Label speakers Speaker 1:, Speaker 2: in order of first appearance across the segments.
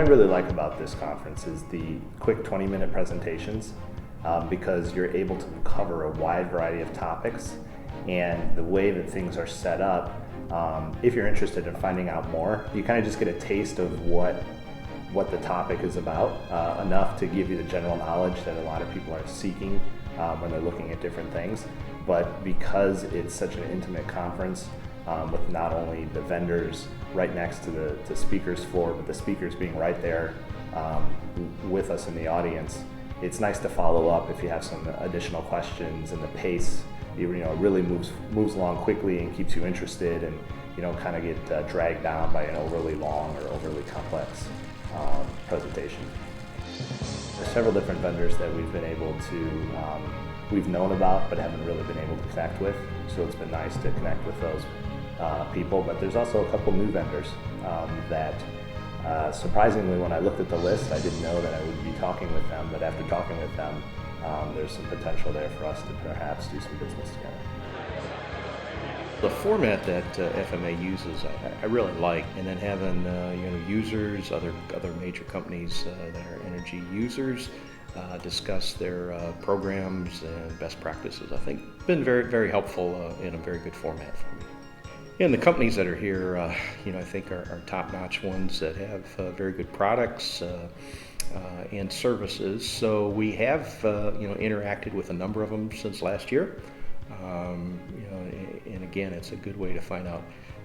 Speaker 1: I really like about this conference is the quick 20-minute presentations, because you're able to cover a wide variety of topics, and the way that things are set up, if you're interested in finding out more, you kind of just get a taste of what the topic is about, enough to give you the general knowledge that a lot of people are seeking when they're looking at different things. But because it's such an intimate conference, with not only the vendors right next to the speakers floor, but the speakers being right there with us in the audience, it's nice to follow up if you have some additional questions, and the pace really moves along quickly and keeps you interested, and you don't kind of get dragged down by an overly long or overly complex presentation. There's several different vendors that we've been able to, we've known about but haven't really been able to connect with, so it's been nice to connect with those people. But there's also a couple new vendors that surprisingly, when I looked at the list, I didn't know that I would be talking with them, but after talking with them, there's some potential there for us to perhaps do some business together.
Speaker 2: The format that FMA uses, I really like, and then having users, other major companies that are energy users, discuss their programs and best practices. I think been very, very helpful in a very good format for me. And the companies that are here, I think are top-notch ones that have very good products and services. So we have, interacted with a number of them since last year. And again, it's a good way to find out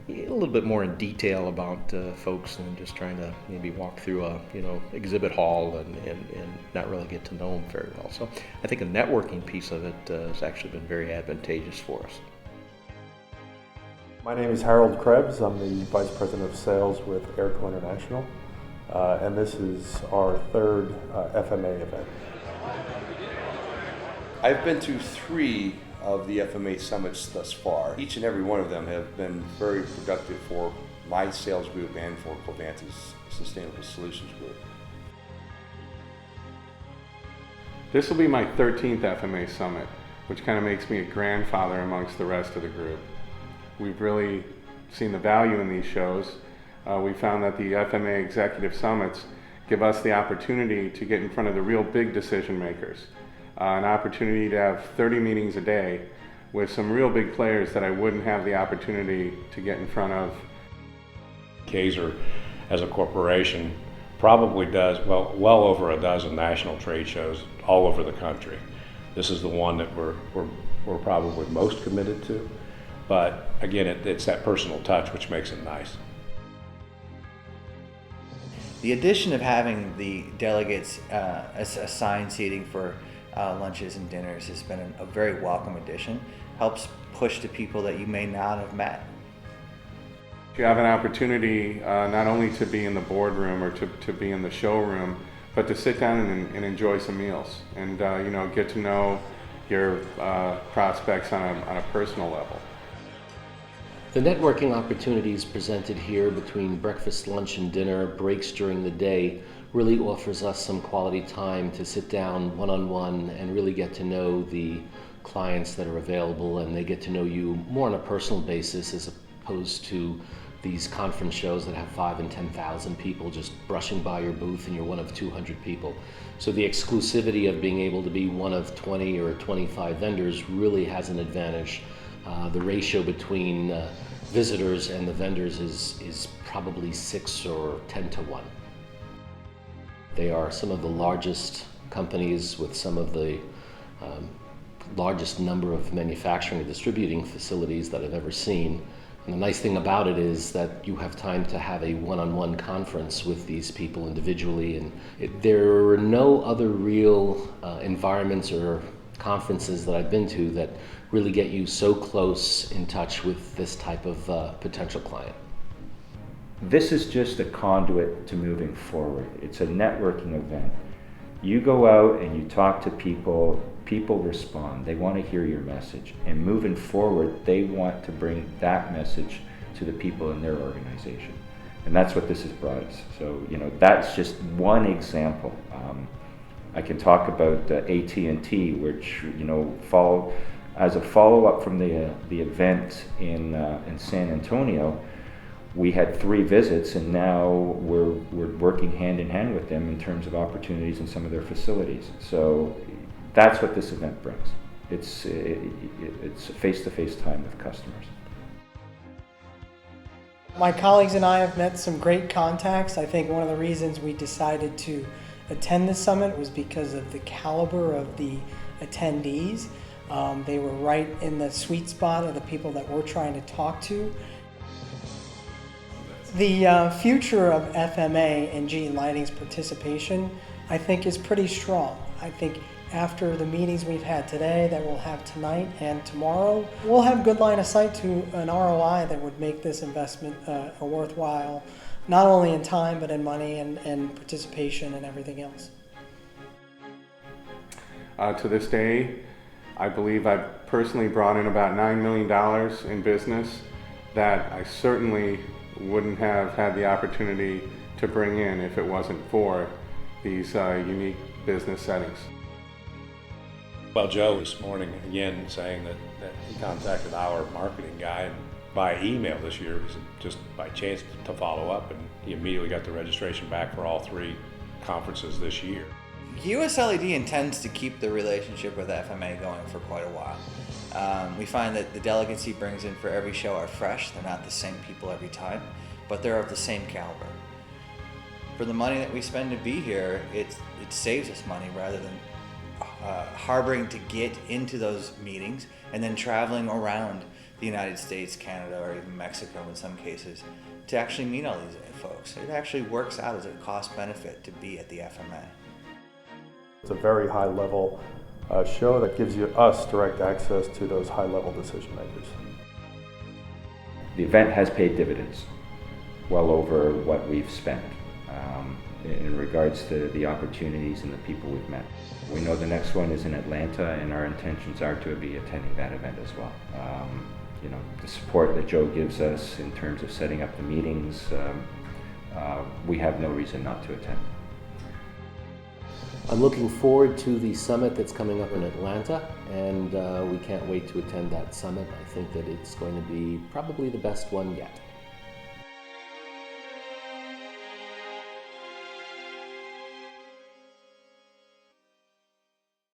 Speaker 2: a little bit more in detail about folks than just trying to maybe walk through a exhibit hall and not really get to know them very well. So I think the networking piece of it has actually been very advantageous for us.
Speaker 3: My name is Harold Krebs. I'm the Vice President of Sales with Airco International, and this is our third FMA event.
Speaker 4: I've been to 3 of the FMA Summits thus far. Each and every one of them have been very productive for my sales group and for Covance's Sustainable Solutions group.
Speaker 5: This will be my 13th FMA Summit, which kind of makes me a grandfather amongst the rest of the group. We've really seen the value in these shows. We found that the FMA Executive Summits give us the opportunity to get in front of the real big decision makers. An opportunity to have 30 meetings a day with some real big players that I wouldn't have the opportunity to get in front of.
Speaker 6: Kaiser, as a corporation, probably does well over a dozen national trade shows all over the country. This is the one that we're probably most committed to, but again, it's that personal touch which makes it nice.
Speaker 7: The addition of having the delegates assigned seating for lunches and dinners has been a very welcome addition. Helps push to people that you may not have met.
Speaker 5: You have an opportunity not only to be in the boardroom or to be in the showroom, but to sit down and enjoy some meals and get to know your prospects on a personal level.
Speaker 8: The networking opportunities presented here between breakfast, lunch, and dinner, breaks during the day, really offers us some quality time to sit down one-on-one and really get to know the clients that are available, and they get to know you more on a personal basis as opposed to these conference shows that have 5,000 and 10,000 people just brushing by your booth and you're one of 200 people. So the exclusivity of being able to be one of 20 or 25 vendors really has an advantage. The ratio between visitors and the vendors is probably 6 or 10 to 1. They are some of the largest companies with some of the largest number of manufacturing and distributing facilities that I've ever seen. And the nice thing about it is that you have time to have a one-on-one conference with these people individually, and there are no other real environments or conferences that I've been to that really get you so close in touch with this type of potential client.
Speaker 9: This is just a conduit to moving forward. It's a networking event. You go out and you talk to people, people respond, they want to hear your message, and moving forward, they want to bring that message to the people in their organization. And that's what this has brought us. So, that's just one example. I can talk about AT&T, which, as a follow-up from the event in San Antonio, we had 3 visits, and now we're working hand in hand with them in terms of opportunities in some of their facilities. So that's what this event brings. It's face-to-face time with customers.
Speaker 10: My colleagues and I have met some great contacts. I think one of the reasons we decided to attend this summit was because of the caliber of the attendees. They were right in the sweet spot of the people that we're trying to talk to. The future of FMA and GE Lighting's participation, I think, is pretty strong. I think after the meetings we've had today, that we'll have tonight and tomorrow, we'll have good line of sight to an ROI that would make this investment a worthwhile, not only in time, but in money and participation and everything else.
Speaker 5: To this day, I believe I've personally brought in about $9 million in business that I certainly wouldn't have had the opportunity to bring in if it wasn't for these unique business settings.
Speaker 6: Well, Joe this morning again saying that he contacted our marketing guy by email this year, just by chance to follow up, and he immediately got the registration back for all 3 conferences this year.
Speaker 7: US LED intends to keep the relationship with FMA going for quite a while. We find that the delegates he brings in for every show are fresh. They're not the same people every time, but they're of the same caliber. For the money that we spend to be here, it saves us money rather than harboring to get into those meetings and then traveling around the United States, Canada, or even Mexico in some cases to actually meet all these folks. It actually works out as a cost benefit to be at the FMA.
Speaker 3: It's a very high level show that gives us direct access to those high level decision makers.
Speaker 9: The event has paid dividends, well over what we've spent in regards to the opportunities and the people we've met. We know the next one is in Atlanta, and our intentions are to be attending that event as well. You know, the support that Joe gives us in terms of setting up the meetings, we have no reason not to attend.
Speaker 8: I'm looking forward to the summit that's coming up in Atlanta, and we can't wait to attend that summit. I think that it's going to be probably the best one yet.